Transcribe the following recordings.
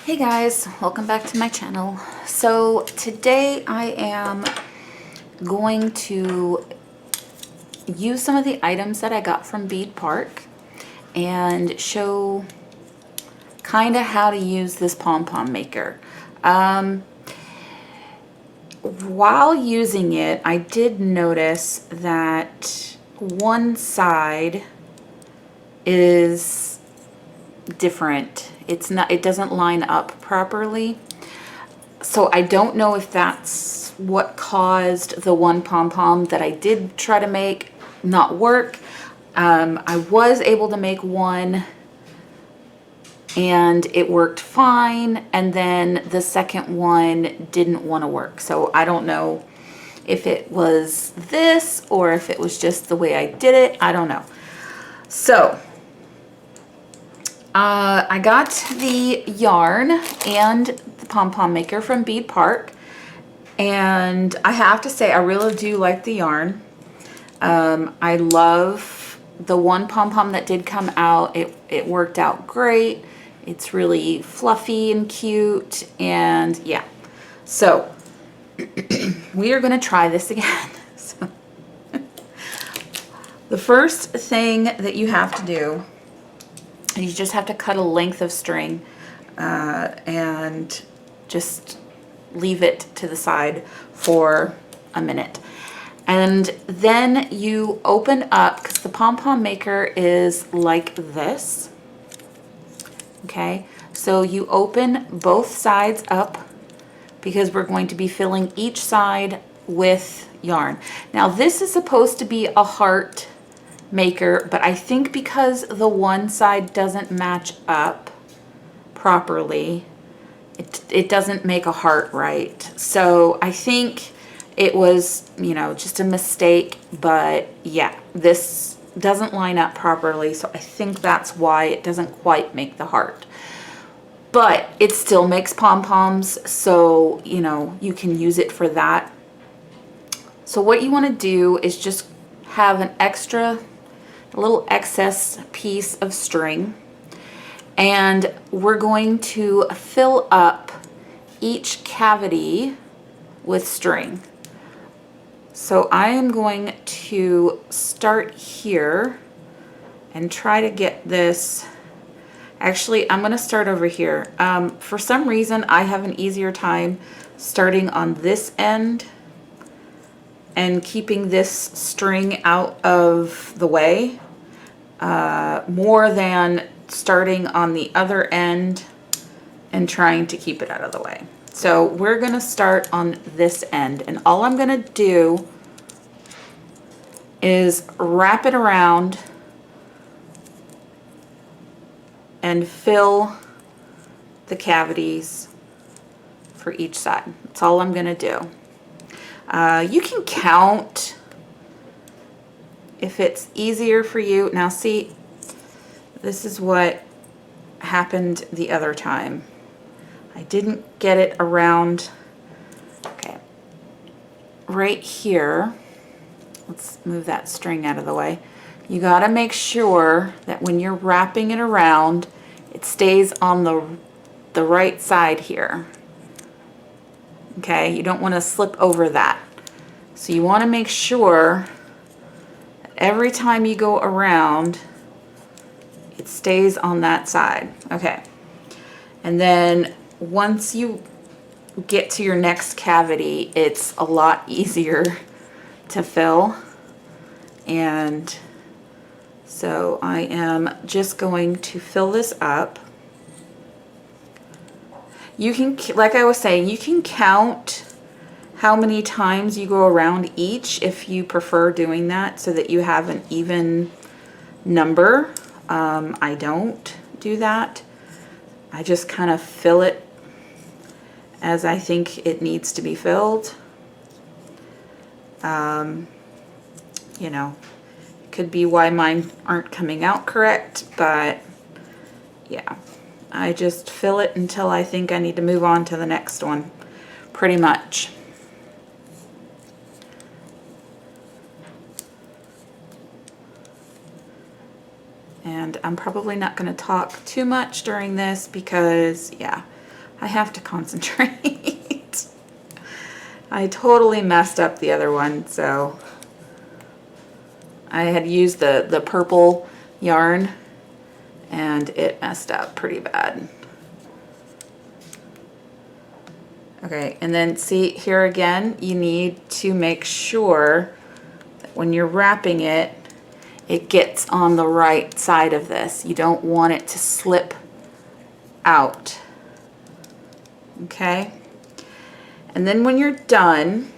Hey guys, welcome back to my channel. So today I am going to use some of the items that I got from Beadpark and show kind of how to use this pom-pom maker. While using it, I did notice that one side is different. It doesn't line up properly. So I don't know if that's what caused the one pom-pom that I did try to make not work. I was able to make one and it worked fine, and then the second one didn't want to work. So I don't know if it was this or if it was just the way I did it. I don't know. So I got the yarn and the pom-pom maker from Beadpark, and I have to say I really do like the yarn. I love the one pom-pom that did come out. It worked out great. It's really fluffy and cute, and yeah. So we are going to try this again. So, the first thing that you have to do, you just have to cut a length of string and just leave it to the side for a minute. And then you open up, because the pom-pom maker is like this. Okay, so you open both sides up because we're going to be filling each side with yarn. Now this is supposed to be a heart maker, but I think because the one side doesn't match up properly, it doesn't make a heart right. So I think it was, you know, just a mistake, but yeah, this doesn't line up properly, so I think that's why it doesn't quite make the heart. But it still makes pom-poms, so you know, you can use it for that. So what you want to do is just have a little excess piece of string, and we're going to fill up each cavity with string. So I am going to start here and try to get this. Actually, I'm going to start over here. For some reason, I have an easier time starting on this end and keeping this string out of the way more than starting on the other end and trying to keep it out of the way. So we're going to start on this end, and all I'm going to do is wrap it around and fill the cavities for each side. That's all I'm going to do. You can count if it's easier for you. Now see, this is what happened the other time. I didn't get it around. Okay, right here, let's move that string out of the way. You got to make sure that when you're wrapping it around, it stays on the right side here. Okay, you don't want to slip over that. So you want to make sure that every time you go around, it stays on that side. Okay, and then once you get to your next cavity, it's a lot easier to fill. And so I am just going to fill this up. You can, like I was saying, you can count how many times you go around each if you prefer doing that so that you have an even number. I don't do that. I just kind of fill it as I think it needs to be filled. You know, could be why mine aren't coming out correct, but yeah, I just fill it until I think I need to move on to the next one, pretty much. And I'm probably not going to talk too much during this because, yeah, I have to concentrate. I totally messed up the other one, so I had used the purple yarn and it messed up pretty bad. Okay, and then see here again, you need to make sure that when you're wrapping it, it gets on the right side of this. You don't want it to slip out. Okay? And then when you're done,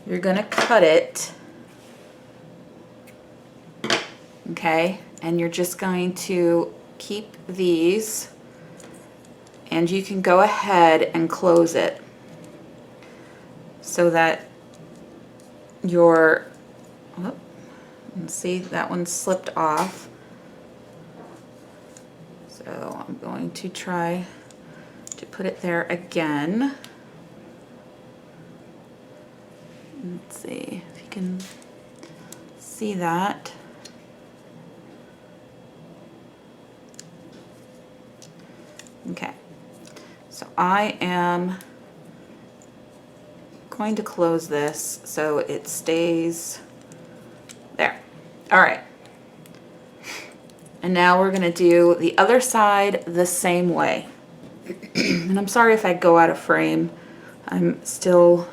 you're gonna cut it. Okay? And you're just going to keep these, and you can go ahead and close it so that your, oh, see that one slipped off. So I'm going to try to put it there again. Let's see if you can see that. Okay, so I am going to close this so it stays there. All right. And now we're going to do the other side the same way. And I'm sorry if I go out of frame. I'm still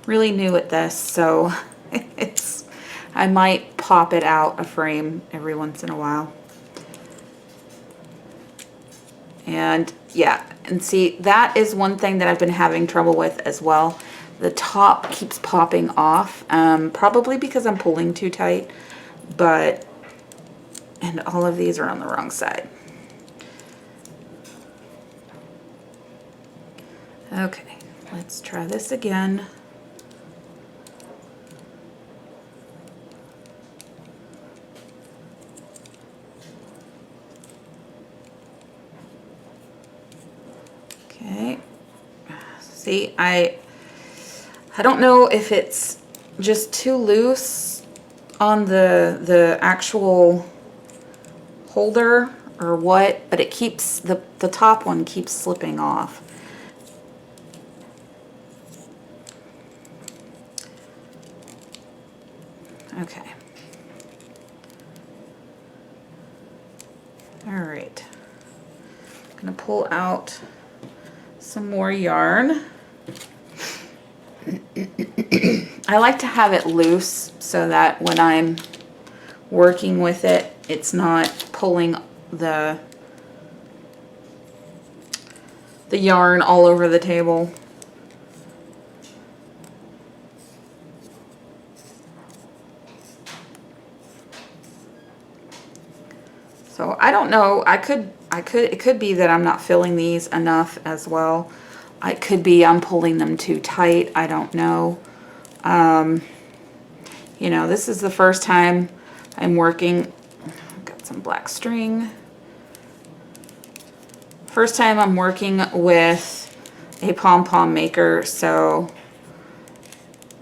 really new at this, so I might pop it out of frame every once in a while. And yeah, and see, that is one thing that I've been having trouble with as well. The top keeps popping off, probably because I'm pulling too tight, but, and all of these are on the wrong side. Okay, let's try this again. Okay, see, I don't know if it's just too loose on the actual holder or what, but it keeps, the top one keeps slipping off. Okay. All right. I'm gonna pull out some more yarn. I like to have it loose so that when I'm working with it, it's not pulling the yarn all over the table. So I don't know, it could be that I'm not filling these enough as well. It could be I'm pulling them too tight, I don't know. You know, this is the first time I'm working, got some black string. First time I'm working with a pom-pom maker, so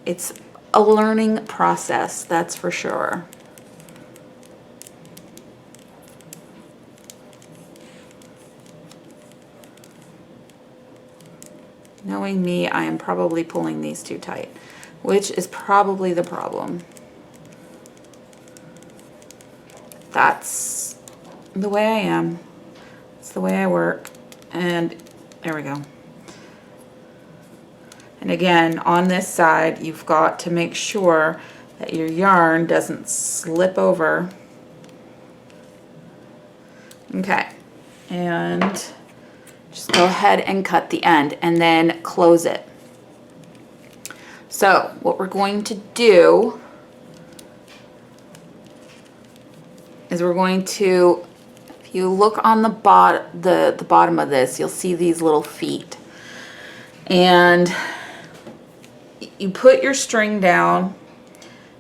it's a learning process, that's for sure. Knowing me, I am probably pulling these too tight, which is probably the problem. That's the way I am. It's the way I work. And there we go. And again, on this side, you've got to make sure that your yarn doesn't slip over. Okay. And just go ahead and cut the end and then close it. So what we're going to do is we're going to, if you look on the bottom of this, you'll see these little feet. And you put your string down,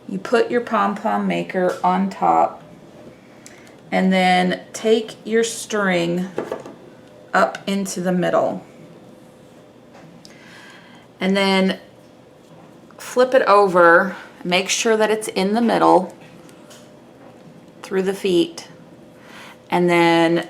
you put your pom-pom maker on top, and then take your string up into the middle. And then flip it over, make sure that it's in the middle through the feet, and then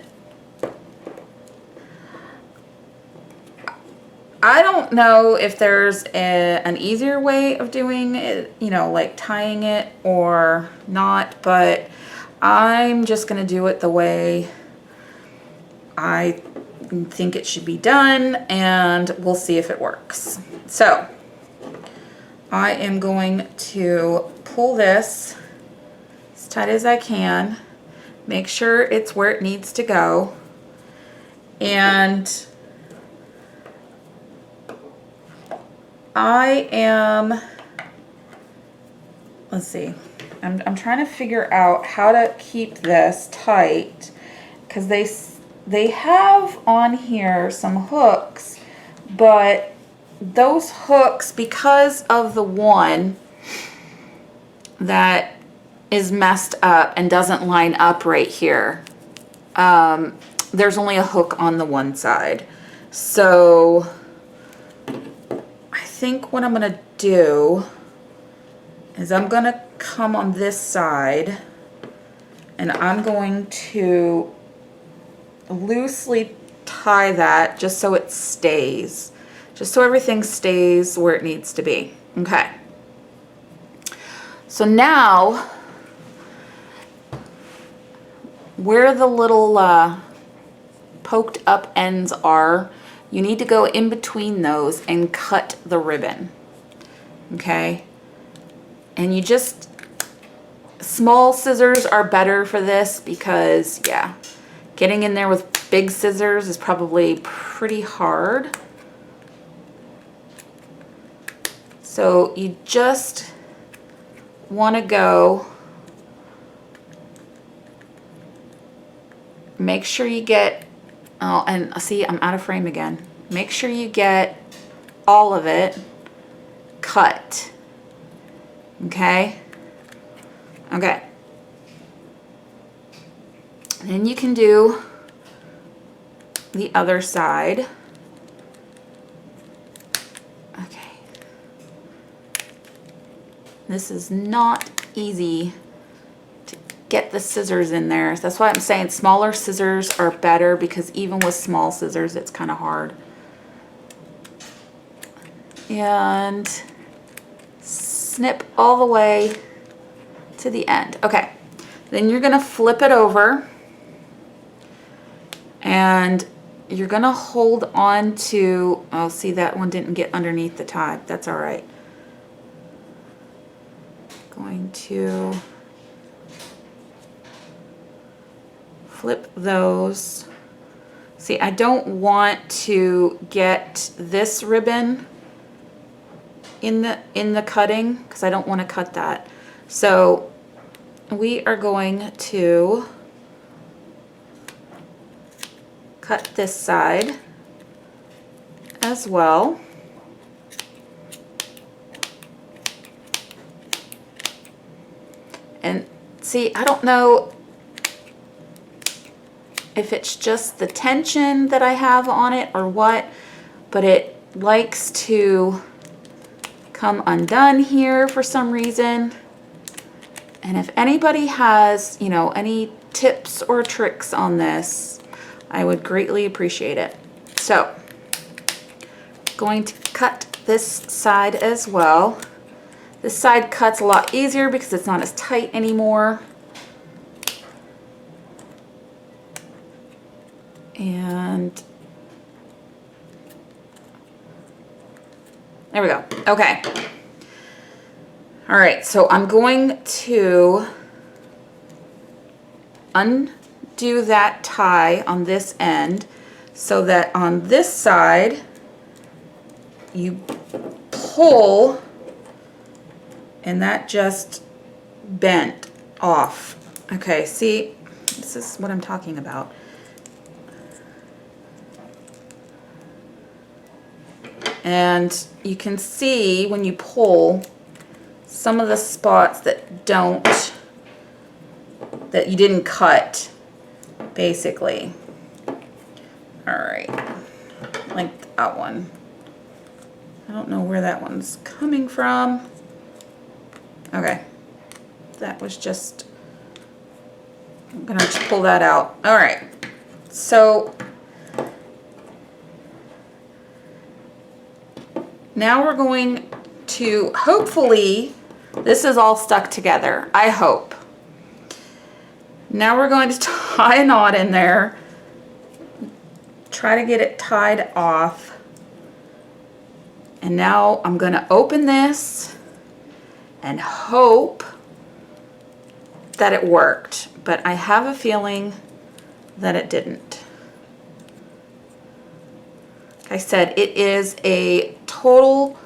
don't know if there's an easier way of doing it, you know, like tying it or not, but I'm just going to do it the way I think it should be done, and we'll see if it works. So I am going to pull this as tight as I can, make sure it's where it needs to go, and I am, let's see, I'm trying to figure out how to keep this tight, because they have on here some hooks, but those hooks, because of the one that is messed up and doesn't line up right here, there's only a hook on the one side. So I think what I'm gonna do is I'm gonna come on this side and I'm going to loosely tie that just so it stays, just so everything stays where it needs to be. Okay. So now, where the little poked up ends are, you need to go in between those and cut the ribbon. Okay. And you just, small scissors are better for this because, yeah, getting in there with big scissors is probably pretty hard. So you just want to go, make sure you get, oh, and see, I'm out of frame again. Make sure you get all of it cut. Okay? Okay. Then you can do the other side. Okay. This is not easy to get the scissors in there. So that's why I'm saying smaller scissors are better, because even with small scissors, it's kind of hard. And snip all the way to the end. Okay. Then you're going to flip it over and you're going to hold on to, oh, see, that one didn't get underneath the tie. That's all right. Going to flip those. See, I don't want to get this ribbon in the cutting, because I don't want to cut that. So we are going to cut this side as well. And see, I don't know if it's just the tension that I have on it or what, but it likes to come undone here for some reason. And if anybody has, you know, any tips or tricks on this, I would greatly appreciate it. So, going to cut this side as well. This side cuts a lot easier because it's not as tight anymore. And there we go. Okay. All right, so I'm going to undo that tie on this end so that on this side you pull and that just bent off. Okay, see, this is what I'm talking about. And you can see when you pull some of the spots that you didn't cut, basically. All right, like that one. I don't know where that one's coming from. Okay, that was just, I'm gonna just pull that out. All right, so Now we're going to, hopefully, this is all stuck together, I hope. Now we're going to tie a knot in there, try to get it tied off. And now I'm going to open this and hope that it worked, but I have a feeling that it didn't. Like I said, it is a total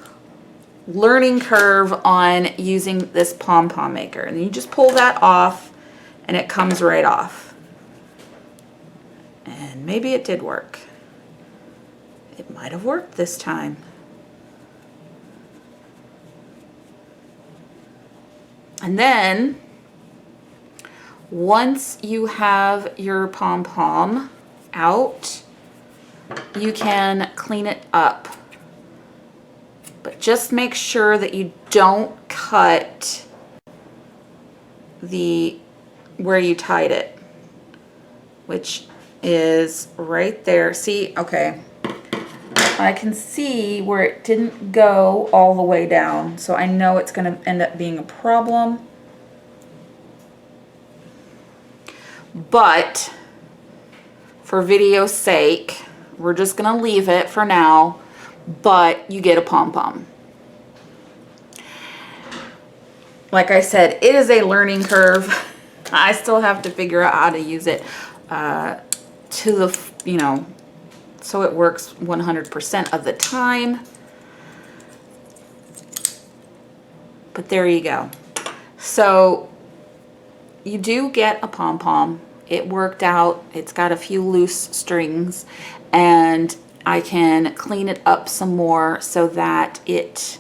learning curve on using this pom-pom maker. And you just pull that off and it comes right off. And maybe it did work. It might have worked this time. And then once you have your pom-pom out, you can clean it up. But just make sure that you don't cut where you tied it, which is right there. See, okay. I can see where it didn't go all the way down, so I know it's going to end up being a problem. But for video's sake, we're just going to leave it for now, but you get a pom-pom. Like I said, it is a learning curve. I still have to figure out how to use it to the, you know, so it works 100% of the time. But there you go. So you do get a pom-pom. It worked out. It's got a few loose strings, and I can clean it up some more so that it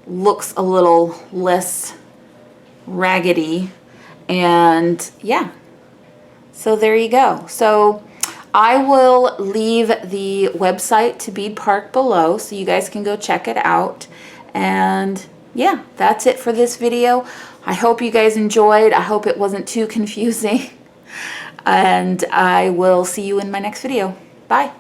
looks a little less raggedy. And yeah, so there you go. So I will leave the website to Beadpark below so you guys can go check it out. And yeah, that's it for this video. I hope you guys enjoyed. I hope it wasn't too confusing. And I will see you in my next video. Bye.